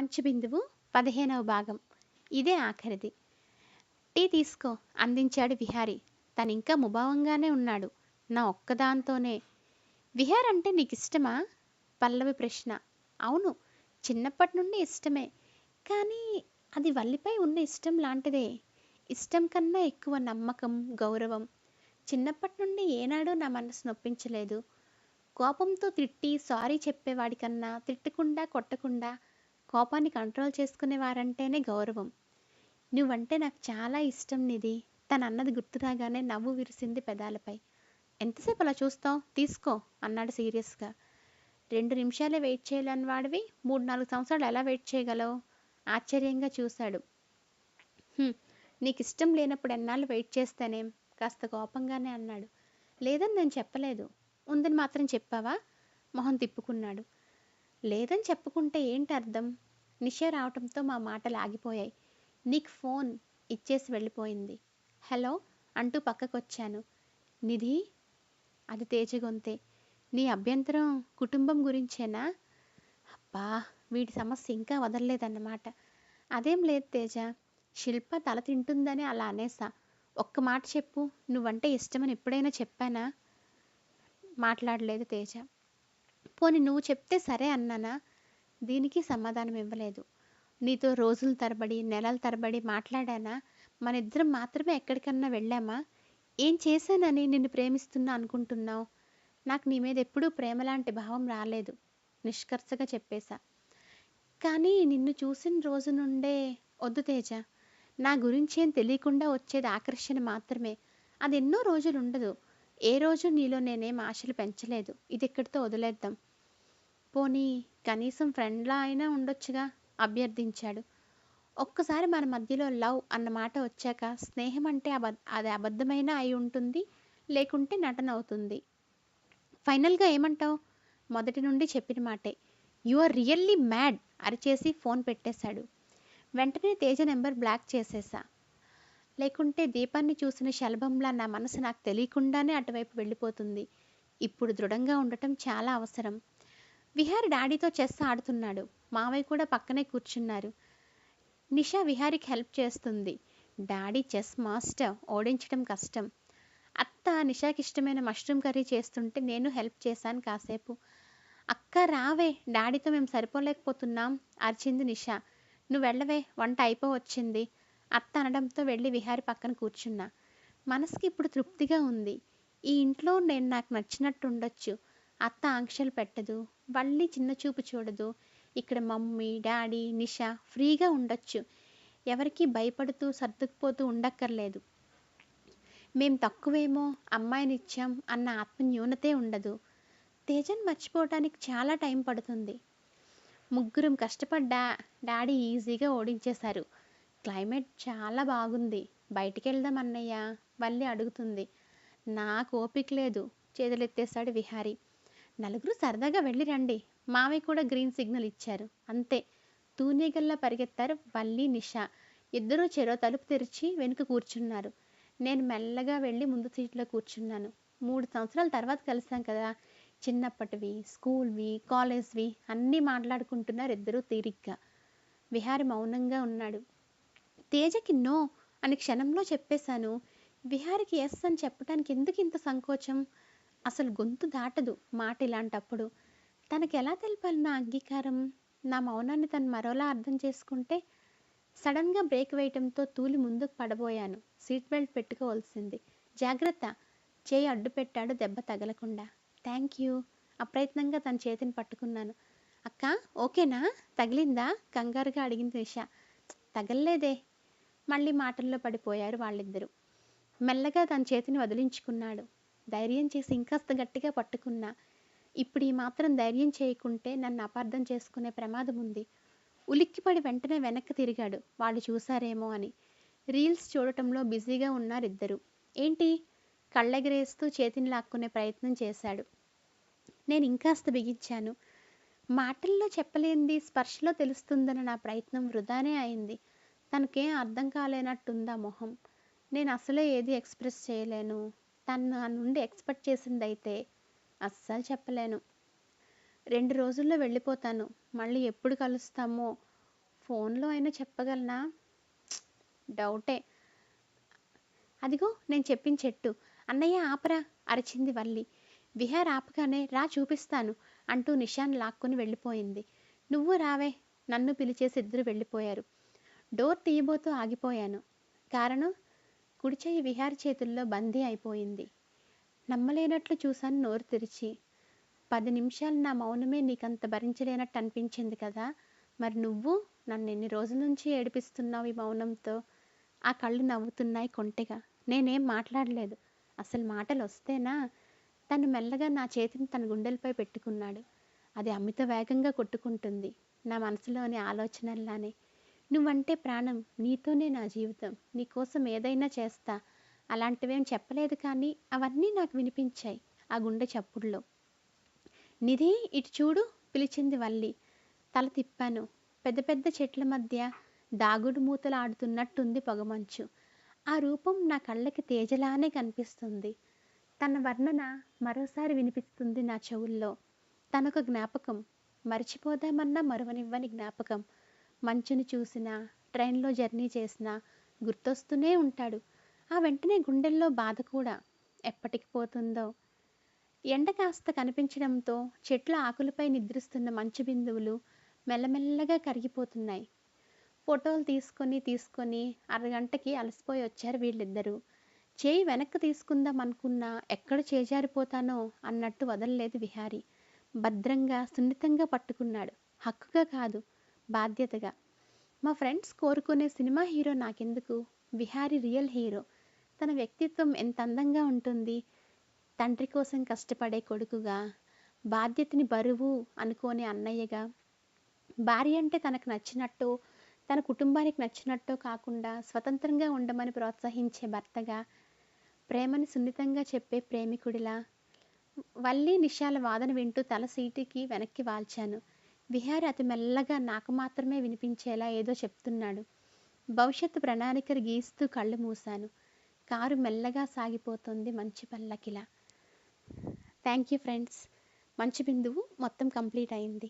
మంచు బిందువు 15వ భాగం. ఇదే ఆఖరిది. టీ తీసుకో అందించాడు విహారి. తనింకా ముభావంగానే ఉన్నాడు. నా ఒక్కదాంతోనే. విహార్ అంటే నీకిష్టమా? పల్లవి ప్రశ్న. అవును, చిన్నప్పటి నుండి ఇష్టమే. కానీ అది వల్లిపై ఉన్న ఇష్టం లాంటిదే. ఇష్టం కన్నా ఎక్కువ నమ్మకం, గౌరవం. చిన్నప్పటి నుండి ఏనాడూ నా మనసు నొప్పించలేదు. కోపంతో తిట్టి సారీ చెప్పేవాడికన్నా తిట్టకుండా కొట్టకుండా కోపాన్ని కంట్రోల్ చేసుకునేవారంటేనే గౌరవం. నువ్వంటే నాకు చాలా ఇష్టం నిధి. తనన్నది గుర్తురాగానే నవ్వు విరిసింది పెదాలపై. ఎంతసేపు అలా చూస్తావు? తీసుకో అన్నాడు సీరియస్గా. 2 నిమిషాలే వెయిట్ చేయలేని వాడివి 3-4 సంవత్సరాలు ఎలా వెయిట్ చేయగలవు? ఆశ్చర్యంగా చూశాడు. నీకిష్టం లేనప్పుడు ఎన్నాళ్ళు వెయిట్ చేస్తానేం? కాస్త కోపంగానే అన్నాడు. లేదని నేను చెప్పలేదు. ఉందని మాత్రం చెప్పావా? మొహం తిప్పుకున్నాడు. లేదని చెప్పుకుంటే ఏంటి అర్థం? నిషా రావటంతో మా మాటలు ఆగిపోయాయి. నీకు ఫోన్ ఇచ్చేసి వెళ్ళిపోయింది. హలో అంటూ పక్కకొచ్చాను. నిధి, అది తేజ గొంతే. నీ అభ్యంతరం కుటుంబం గురించేనా? అబ్బా, వీడి సమస్య ఇంకా వదలలేదన్నమాట. అదేం లేదు తేజ. శిల్ప తల తింటుందని అలా అనేసా. ఒక్క మాట చెప్పు, నువ్వంటే ఇష్టమని ఎప్పుడైనా చెప్పానా? మాట్లాడలేదు తేజ. పోనీ నువ్వు చెప్తే సరే అన్నానా? దీనికి సమాధానం ఇవ్వలేదు. నీతో రోజుల తరబడి నెలల తరబడి మాట్లాడానా? మనిద్దరం మాత్రమే ఎక్కడికన్నా వెళ్ళామా? ఏం చేశానని నిన్ను ప్రేమిస్తున్నా అనుకుంటున్నావు? నాకు నీ మీద ఎప్పుడూ ప్రేమలాంటి భావం రాలేదు నిష్కర్షగా చెప్పేశా. కానీ నిన్ను చూసిన రోజు నుండే వద్దు తేజ. నా గురించేం తెలియకుండా వచ్చేది ఆకర్షణ మాత్రమే. అది ఎన్నో రోజులు ఉండదు. ఏ రోజు నీలో నేనేం ఆశలు పెంచలేదు. ఇది ఇక్కడితో వదిలేద్దాం. పోనీ కనీసం ఫ్రెండ్లా అయినా ఉండొచ్చుగా అభ్యర్థించాడు. ఒక్కసారి మన మధ్యలో లవ్ అన్న మాట వచ్చాక స్నేహం అంటే అది అబద్ధమైనా అయి ఉంటుంది, లేకుంటే నటన అవుతుంది. ఫైనల్గా ఏమంటావు? మొదటి నుండి చెప్పిన మాటే. యు ఆర్ రియల్లీ మ్యాడ్ అరిచేసి ఫోన్ పెట్టేశాడు. వెంటనే తేజ నెంబర్ బ్లాక్ చేసేసా. లేకుంటే దీపాన్ని చూసిన శలభంలా నా మనసు నాకు తెలియకుండానే అటువైపు వెళ్ళిపోతుంది. ఇప్పుడు దృఢంగా ఉండటం చాలా అవసరం. విహారి డాడీతో చెస్ ఆడుతున్నాడు. మావయ్య కూడా పక్కనే కూర్చున్నారు. నిషా విహారికి హెల్ప్ చేస్తుంది. డాడీ చెస్ మాస్టర్, ఓడించడం కష్టం. అత్త నిషాకి ఇష్టమైన మష్రూమ్ కర్రీ చేస్తుంటే నేను హెల్ప్ చేశాను కాసేపు. అక్క రావే, డాడీతో మేము సరిపోలేకపోతున్నాం అరిచింది నిషా. నువ్వు వెళ్ళవే, వంట అయిపోవచ్చింది అత్త అనడంతో వెళ్ళి విహారి పక్కన కూర్చున్నా. మనసుకి ఇప్పుడు తృప్తిగా ఉంది. ఈ ఇంట్లో నేను నాకు నచ్చినట్టు ఉండొచ్చు. అత్త ఆంక్షలు పెట్టదు, మళ్ళీ చిన్న చూపు చూడదు. ఇక్కడ మమ్మీ, డాడీ, నిషా ఫ్రీగా ఉండొచ్చు. ఎవరికి భయపడుతూ సర్దుకుపోతూ ఉండక్కర్లేదు. మేం తక్కువేమో, అమ్మాయినిచ్చాం అన్న ఆత్మన్యూనతే ఉండదు. తేజను మర్చిపోవటానికి చాలా టైం పడుతుంది. ముగ్గురం కష్టపడ్డా డాడీ ఈజీగా ఓడించేశారు. క్లైమేట్ చాలా బాగుంది. బయటికి వెళ్దాం అన్నయ్య వల్లి అడుగుతుంది. నాకు ఓపిక లేదు చేతులెత్తేశాడు విహారి. నలుగురు సరదాగా వెళ్ళి రండి. మావయ్య కూడా గ్రీన్ సిగ్నల్ ఇచ్చారు. అంతే, తూనీగల్లా పరిగెత్తారు వల్లి, నిషా. ఇద్దరూ చెరో తలుపు తెరిచి వెనుక కూర్చున్నారు. నేను మెల్లగా వెళ్ళి ముందు సీట్లో కూర్చున్నాను. 3 సంవత్సరాల తర్వాత కలిసాం కదా. చిన్నప్పటివి, స్కూల్వి, కాలేజ్వి అన్నీ మాట్లాడుకుంటున్నారు ఇద్దరూ తీరిగ్గా. విహారి మౌనంగా ఉన్నాడు. తేజకి నో అని క్షణంలో చెప్పేశాను. విహారికి ఎస్ అని చెప్పడానికి ఎందుకు ఇంత సంకోచం? అసలు గొంతు దాటదు మాట ఇలాంటప్పుడు. తనకి ఎలా తెలపాలి నా అంగీకారం? నా మౌనాన్ని తను మరోలా అర్థం చేసుకుంటే? సడన్గా బ్రేక్ వేయటంతో తూలి ముందుకు పడబోయాను. Seat belt పెట్టుకోవాల్సింది. జాగ్రత్త, చేయి అడ్డు పెట్టాడు దెబ్బ తగలకుండా. Thank you. అప్రయత్నంగా తన చేతిని పట్టుకున్నాను. అక్క ఓకేనా? తగిలిందా? కంగారుగా అడిగింది నిషా. తగల్లేదే. మళ్ళీ మాటల్లో పడిపోయారు వాళ్ళిద్దరూ. మెల్లగా తన చేతిని వదిలించుకున్నాడు. ధైర్యం చేసి ఇంకాస్త గట్టిగా పట్టుకున్నా. ఇప్పుడు ఈ మాత్రం ధైర్యం చేయకుంటే నన్ను అపార్థం చేసుకునే ప్రమాదం ఉంది. ఉలిక్కిపడి వెంటనే వెనక్కి తిరిగాడు. వాళ్ళు చూశారేమో అని. రీల్స్ చూడటంలో బిజీగా ఉన్నారిద్దరూ. ఏంటి? కళ్ళెగరేస్తూ చేతిని లాక్కునే ప్రయత్నం చేశాడు. నేను ఇంకాస్త బిగించాను. మాటల్లో చెప్పలేంది స్పర్శలో తెలుస్తుందన్న నా ప్రయత్నం వృధానే అయింది. తనకేం అర్థం కాలేనట్టుందా మొహం. నేను అసలే ఏది ఎక్స్ప్రెస్ చేయలేను. తను నా నుండి ఎక్స్పెక్ట్ చేసిందైతే అస్సలు చెప్పలేను. 2 రోజుల్లో వెళ్ళిపోతాను. మళ్ళీ ఎప్పుడు కలుస్తామో ఫోన్లో అయినా చెప్పగలనా? డౌటే. అదిగో నేను చెప్పిన చెట్టు. అన్నయ్య ఆపరా అరిచింది వల్లి. విహార్ ఆపగానే రా చూపిస్తాను అంటూ నిషాన్ లాక్కొని వెళ్ళిపోయింది. నువ్వు రావే నన్ను పిలిచేసి ఇద్దరు వెళ్ళిపోయారు. డోర్ తీయబోతూ ఆగిపోయాను. కారణం కుడి చెయ్యి విహార్ చేతుల్లో బందీ అయిపోయింది. నమ్మలేనట్లు చూశాను నోరు తెరిచి. 10 నిమిషాలు నా మౌనమే నీకంత భరించలేనట్టు అనిపించింది కదా. మరి నువ్వు నన్ను ఎన్ని రోజుల నుంచి ఏడిపిస్తున్నావు ఈ మౌనంతో. ఆ కళ్ళు నవ్వుతున్నాయి కొంటెగా. నేనేం మాట్లాడలేదు. అసలు మాటలు వస్తేనా? తను మెల్లగా నా చేతిని తన గుండెలపై పెట్టుకున్నాడు. అది అమిత వేగంగా కొట్టుకుంటుంది. నా మనసులోని ఆలోచనల్లానే. నువ్వంటే ప్రాణం, నీతోనే నా జీవితం, నీకోసం ఏదైనా చేస్తా. అలాంటివేం చెప్పలేదు కానీ అవన్నీ నాకు వినిపించాయి ఆ గుండె చప్పుడులో. నిధి ఇటు చూడు పిలిచింది వల్లి. తల తిప్పాను. పెద్ద పెద్ద చెట్ల మధ్య దాగుడు మూతలు ఆడుతున్నట్టుంది పొగమంచు. ఆ రూపం నా కళ్ళకి తేజలానే కనిపిస్తుంది. తన వర్ణన మరోసారి వినిపిస్తుంది నా చెవుల్లో. తనొక జ్ఞాపకం, మర్చిపోదామన్నా మరువనివ్వని జ్ఞాపకం. మంచుని చూసినా, ట్రైన్లో జర్నీ చేసినా గుర్తొస్తూనే ఉంటాడు. ఆ వెంటనే గుండెల్లో బాధ కూడా. ఎప్పటికి పోతుందో. ఎండ కాస్త కనిపించడంతో చెట్ల ఆకులపై నిద్రిస్తున్న మంచు బిందువులు మెల్లమెల్లగా కరిగిపోతున్నాయి. ఫోటోలు తీసుకొని అరగంటకి అలసిపోయి వచ్చారు వీళ్ళిద్దరూ. చేయి వెనక్కి తీసుకుందాం అనుకున్నా ఎక్కడ చేజారిపోతానో అన్నట్టు వదలలేదు విహారీ. భద్రంగా సున్నితంగా పట్టుకున్నాడు. హక్కుగా కాదు, బాధ్యతగా. మా ఫ్రెండ్స్ కోరుకునే సినిమా హీరో నాకెందుకు? Vihari real hero. తన వ్యక్తిత్వం ఎంత అందంగా ఉంటుంది. తండ్రి కోసం కష్టపడే కొడుకుగా, బాధ్యతని బరువు అనుకోని అన్నయ్యగా, భార్య అంటే తనకు నచ్చినట్టు, తన కుటుంబానికి నచ్చినట్టో కాకుండా స్వతంత్రంగా ఉండమని ప్రోత్సహించే భర్తగా, ప్రేమని సున్నితంగా చెప్పే ప్రేమికుడిలా. వల్లి నిషాల వాదన వింటూ తల సీటుకి వెనక్కి వాల్చాను. విహారి అతి మెల్లగా నాకు మాత్రమే వినిపించేలా ఏదో చెప్తున్నాడు. భవిష్యత్తు ప్రణాళికలు గీస్తూ కళ్ళు మూశాను. కారు మెల్లగా సాగిపోతుంది మంచి పల్లకిలా. Thank you friends. మంచు బిందువు మొత్తం కంప్లీట్ అయింది.